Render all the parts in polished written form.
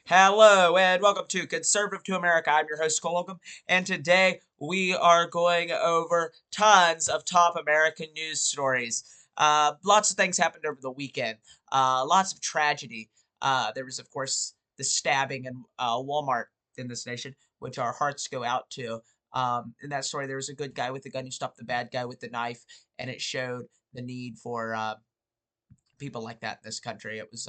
Hello and welcome to Conservative to America. I'm your host, Holcomb, and today we are going over tons of top American news stories. Lots of things happened over the weekend. Lots of tragedy. There was, of course, the stabbing in Walmart in this nation, which our hearts go out to. In that story, there was a good guy with the gun who stopped the bad guy with the knife, and it showed the need for people like that in this country. It was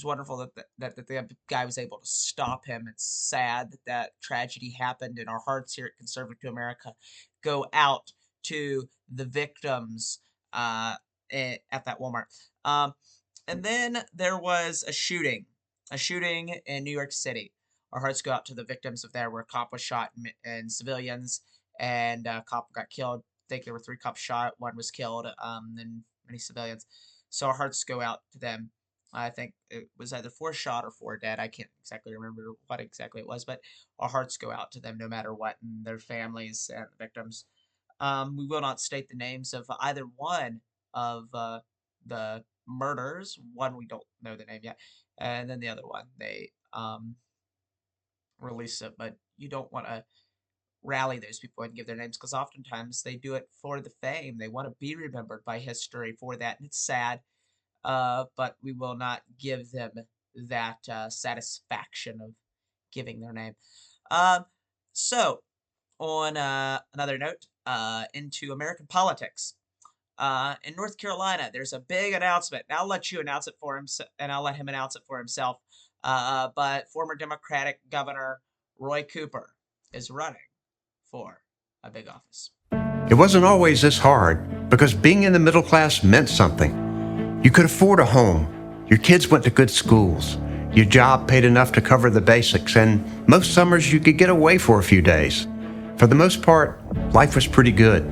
wonderful that the guy was able to stop him. It's sad that that tragedy happened, and our hearts here at Conservative to America go out to the victims at that Walmart. Um, and then there was a shooting in New York City. Our hearts go out to the victims of there, where a cop was shot and civilians, and a cop got killed. I think there were three cops shot, one was killed, and many civilians. So our hearts go out to them. I think it was either four shot or four dead. I can't exactly remember what exactly it was, but our hearts go out to them no matter what, and their families and the victims. We will not state the names of either one of the murders. One we don't know the name yet, and then the other one they release it. But you don't want to rally those people and give their names because oftentimes they do it for the fame. They want to be remembered by history for that, and it's sad. But we will not give them that satisfaction of giving their name. Um, so, on another note, into American politics. In North Carolina, there's a big announcement. And I'll let you announce it for him, and I'll let him announce it for himself. But former Democratic Governor Roy Cooper is running for a big office. It wasn't always this hard because being in the middle class meant something. You could afford a home, your kids went to good schools, your job paid enough to cover the basics, and most summers you could get away for a few days. For the most part, life was pretty good.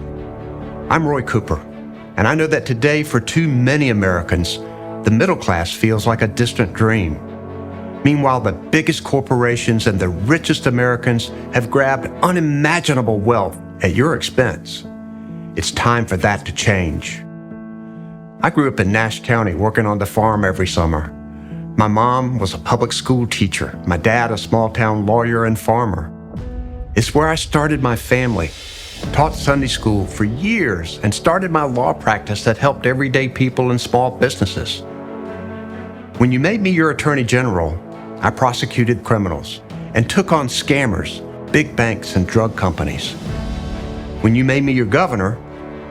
I'm Roy Cooper, and I know that today for too many Americans, the middle class feels like a distant dream. Meanwhile, the biggest corporations and the richest Americans have grabbed unimaginable wealth at your expense. It's time for that to change. I grew up in Nash County working on the farm every summer. My mom was a public school teacher, my dad a small town lawyer and farmer. It's where I started my family, taught Sunday school for years, and started my law practice that helped everyday people and small businesses. When you made me your attorney general, I prosecuted criminals and took on scammers, big banks, and drug companies. When you made me your governor,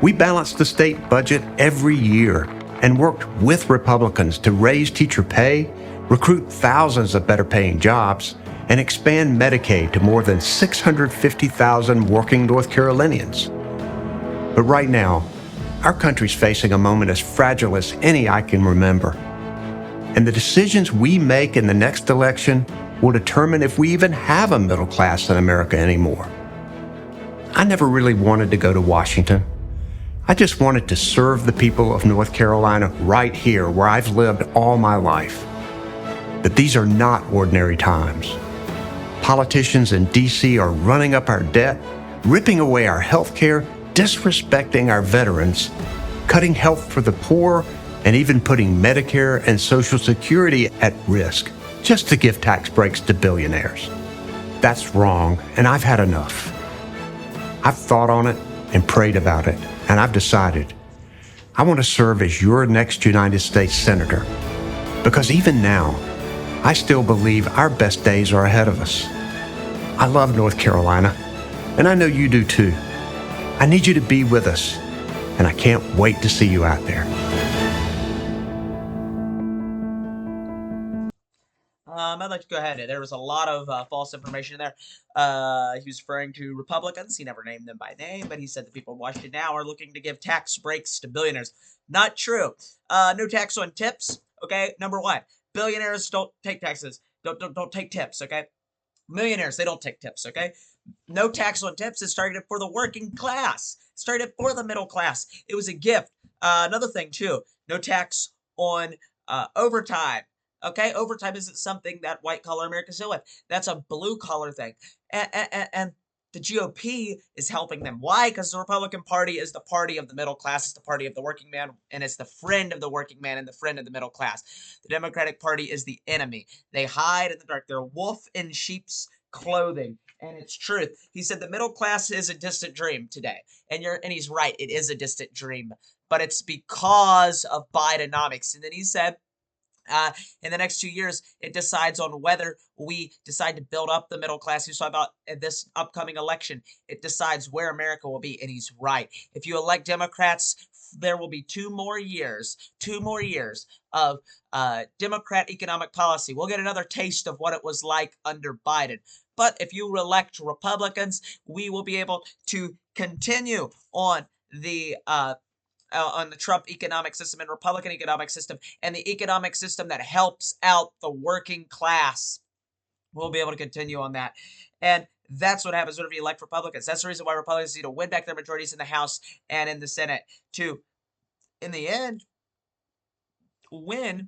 we balanced the state budget every year and worked with Republicans to raise teacher pay, recruit thousands of better paying jobs, and expand Medicaid to more than 650,000 working North Carolinians. But right now, our country's facing a moment as fragile as any I can remember. And the decisions we make in the next election will determine if we even have a middle class in America anymore. I never really wanted to go to Washington. I just wanted to serve the people of North Carolina right here where I've lived all my life. But these are not ordinary times. Politicians in D.C. are running up our debt, ripping away our health care, disrespecting our veterans, cutting health for the poor, and even putting Medicare and Social Security at risk just to give tax breaks to billionaires. That's wrong, and I've had enough. I've thought on it and prayed about it, and I've decided I want to serve as your next United States Senator. Because even now, I still believe our best days are ahead of us. I love North Carolina, and I know you do too. I need you to be with us, and I can't wait to see you out there. I'd like to go ahead. There was a lot of false information there. He was referring to Republicans. He never named them by name, but he said the people in Washington now are looking to give tax breaks to billionaires. Not true. No tax on tips. Okay, number one, billionaires don't take taxes. Don't take tips. Okay, millionaires they don't take tips. Okay, no tax on tips is targeted for the working class. It's targeted for the middle class. It was a gift. Another thing too, no tax on overtime. Okay, overtime isn't something that white collar Americans deal with. That's a blue collar thing. And the GOP is helping them. Why? Because the Republican Party is the party of the middle class, it's the party of the working man, and it's the friend of the working man and the friend of the middle class. The Democratic Party is the enemy. They hide in the dark. They're wolf in sheep's clothing, and it's truth. He said the middle class is a distant dream today, and he's right. It is a distant dream, but it's because of Bidenomics. And then he said uh, in the next 2 years, it decides on whether we decide to build up the middle class. He's talking about in this upcoming election. It decides where America will be, and he's right. If you elect Democrats, there will be 2 more years of Democrat economic policy. We'll get another taste of what it was like under Biden. But if you elect Republicans, we will be able to continue on the Trump economic system and Republican economic system, and the economic system that helps out the working class. We'll be able to continue on that. And that's what happens whenever you elect Republicans. That's the reason why Republicans need to win back their majorities in the House and in the Senate to, in the end, win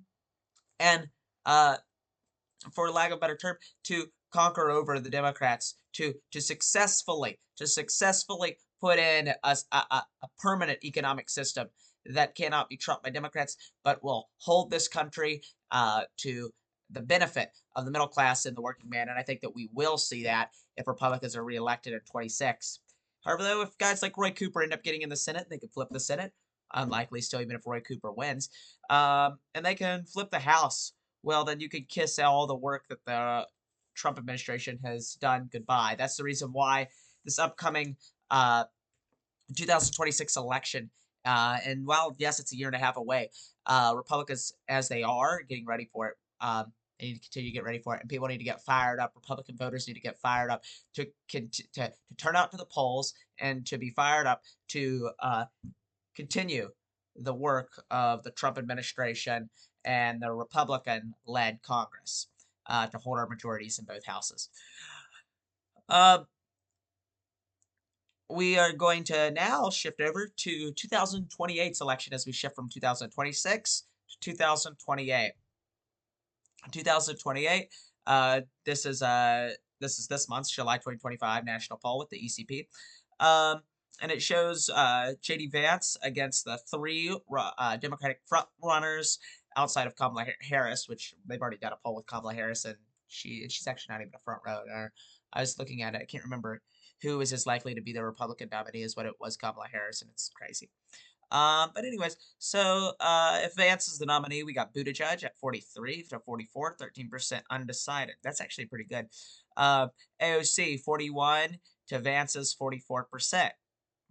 and, for lack of a better term, to conquer over the Democrats, to successfully put in a permanent economic system that cannot be trumped by Democrats, but will hold this country to the benefit of the middle class and the working man. And I think that we will see that if Republicans are reelected in 26. However, though, if guys like Roy Cooper end up getting in the Senate, they could flip the Senate. Unlikely still, even if Roy Cooper wins. And they can flip the House. Well, then you could kiss all the work that the Trump administration has done goodbye. That's the reason why this upcoming 2026 election, and while, yes, it's a year and a half away, Republicans, as they are getting ready for it, they need to continue to get ready for it, and people need to get fired up. Republican voters need to get fired up to turn out to the polls and to be fired up to continue the work of the Trump administration and the Republican-led Congress to hold our majorities in both houses. We are going to now shift over to 2028's election as we shift from 2026 to 2028. 2028, this is this month's July 2025 national poll with the ECP. And it shows JD Vance against the three Democratic front runners outside of Kamala Harris, which they've already done a poll with Kamala Harris, and she's actually not even a front runner. I was looking at it, I can't remember who is as likely to be the Republican nominee as what it was Kamala Harris, and it's crazy. But anyways, so if Vance is the nominee, we got Buttigieg at 43 to 44, 13% undecided. That's actually pretty good. AOC 41 to Vance's 44%.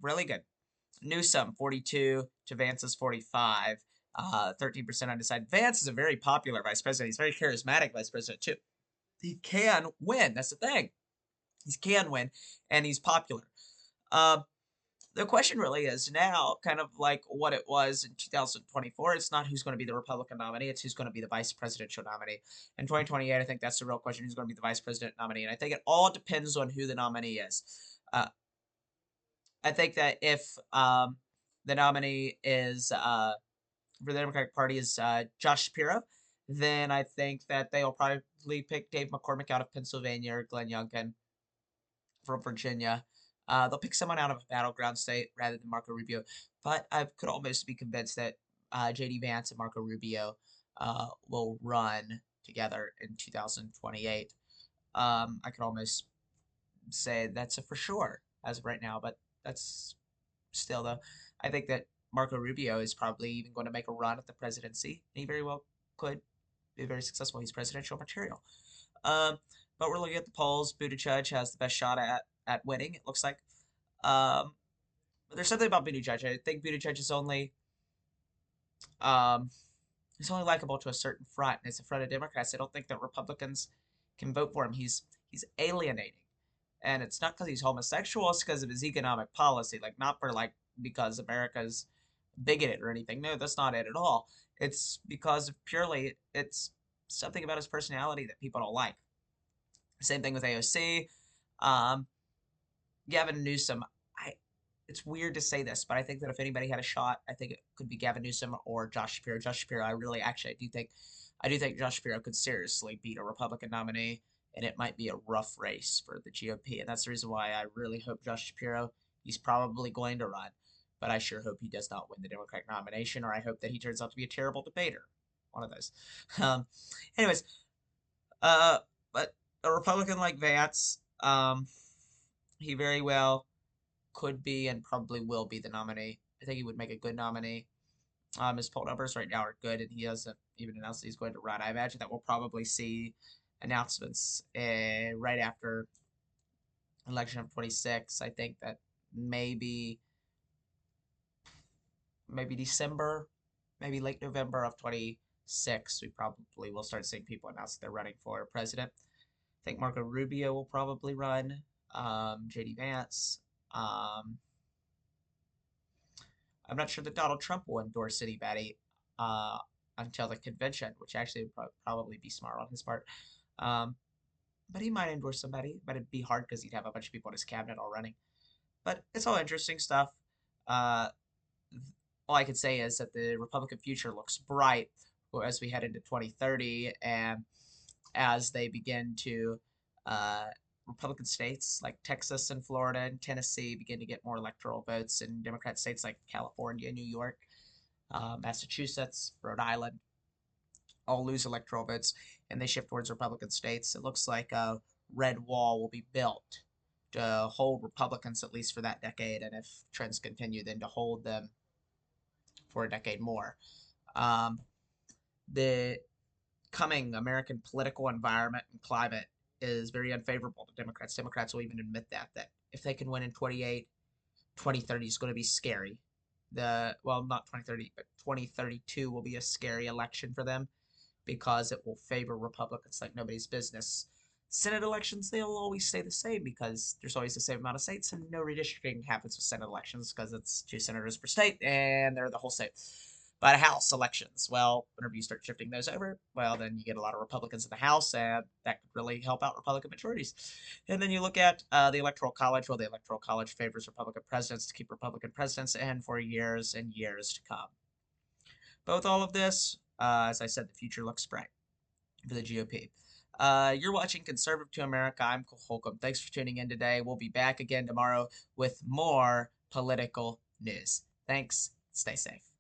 Really good. Newsom 42 to Vance's 45, 13% undecided. Vance is a very popular vice president. He's very charismatic vice president too. He can win. That's the thing. He can win, and he's popular. The question really is now kind of like what it was in 2024. It's not who's going to be the Republican nominee. It's who's going to be the vice presidential nominee. In 2028, I think that's the real question. Who's going to be the vice president nominee? And I think it all depends on who the nominee is. I think that if the nominee is for the Democratic Party is Josh Shapiro, then I think that they'll probably pick Dave McCormick out of Pennsylvania or Glenn Youngkin from Virginia. They'll pick someone out of a battleground state rather than Marco Rubio. But I could almost be convinced that JD Vance and Marco Rubio will run together in 2028. I could almost say that's a for sure as of right now, but that's still, though. I think that Marco Rubio is probably even going to make a run at the presidency. And he very well could be very successful. He's presidential material. But we're looking at the polls. Buttigieg has the best shot at winning, it looks like. But there's something about Buttigieg. I think Buttigieg is only he's only likable to a certain front, and it's a front of Democrats. I don't think that Republicans can vote for him. He's alienating. And it's not because he's homosexual, it's because of his economic policy. Like, not for like because America's bigoted or anything. No, that's not it at all. It's because of purely it's something about his personality that people don't like. Same thing with AOC. Gavin Newsom. It's weird to say this, but I think that if anybody had a shot, I think it could be Gavin Newsom or Josh Shapiro. Josh Shapiro, I do think Josh Shapiro could seriously beat a Republican nominee and it might be a rough race for the GOP. And that's the reason why I really hope Josh Shapiro, he's probably going to run, but I sure hope he does not win the Democratic nomination, or I hope that he turns out to be a terrible debater. One of those. Um, anyways, uh, but a Republican like Vance, he very well could be and probably will be the nominee. I think he would make a good nominee. His poll numbers right now are good, and he hasn't even announced that he's going to run. I imagine that we'll probably see announcements right after election of 26. I think that maybe December, maybe late November of 26, we probably will start seeing people announce that they're running for president. I think Marco Rubio will probably run. JD Vance. Um, I'm not sure that Donald Trump will endorse anybody uh, until the convention, which actually would probably be smart on his part. Um, but he might endorse somebody, but it'd be hard because he'd have a bunch of people in his cabinet all running. But it's all interesting stuff. Uh, all I can say is that the Republican future looks bright as we head into 2030 and as they begin to uh, Republican states like Texas and Florida and Tennessee begin to get more electoral votes, and Democrat states like California, New York, Massachusetts, Rhode Island all lose electoral votes and they shift towards Republican states. It looks like a red wall will be built to hold Republicans at least for that decade, and if trends continue, then to hold them for a decade more. Um, the coming American political environment and climate is very unfavorable to Democrats. Democrats will even admit that if they can win in 28, 2030 is going to be scary. Not 2030, but 2032 will be a scary election for them because it will favor Republicans like nobody's business. Senate elections, they'll always stay the same because there's always the same amount of states and no redistricting happens with Senate elections because it's 2 senators per state and they're the whole state. But House elections, well, whenever you start shifting those over, well, then you get a lot of Republicans in the House, and that could really help out Republican majorities. And then you look at the Electoral College. Well, the Electoral College favors Republican presidents to keep Republican presidents in for years and years to come. But with all of this, as I said, the future looks bright for the GOP. You're watching Conservative to America. I'm Holcomb. Thanks for tuning in today. We'll be back again tomorrow with more political news. Thanks. Stay safe.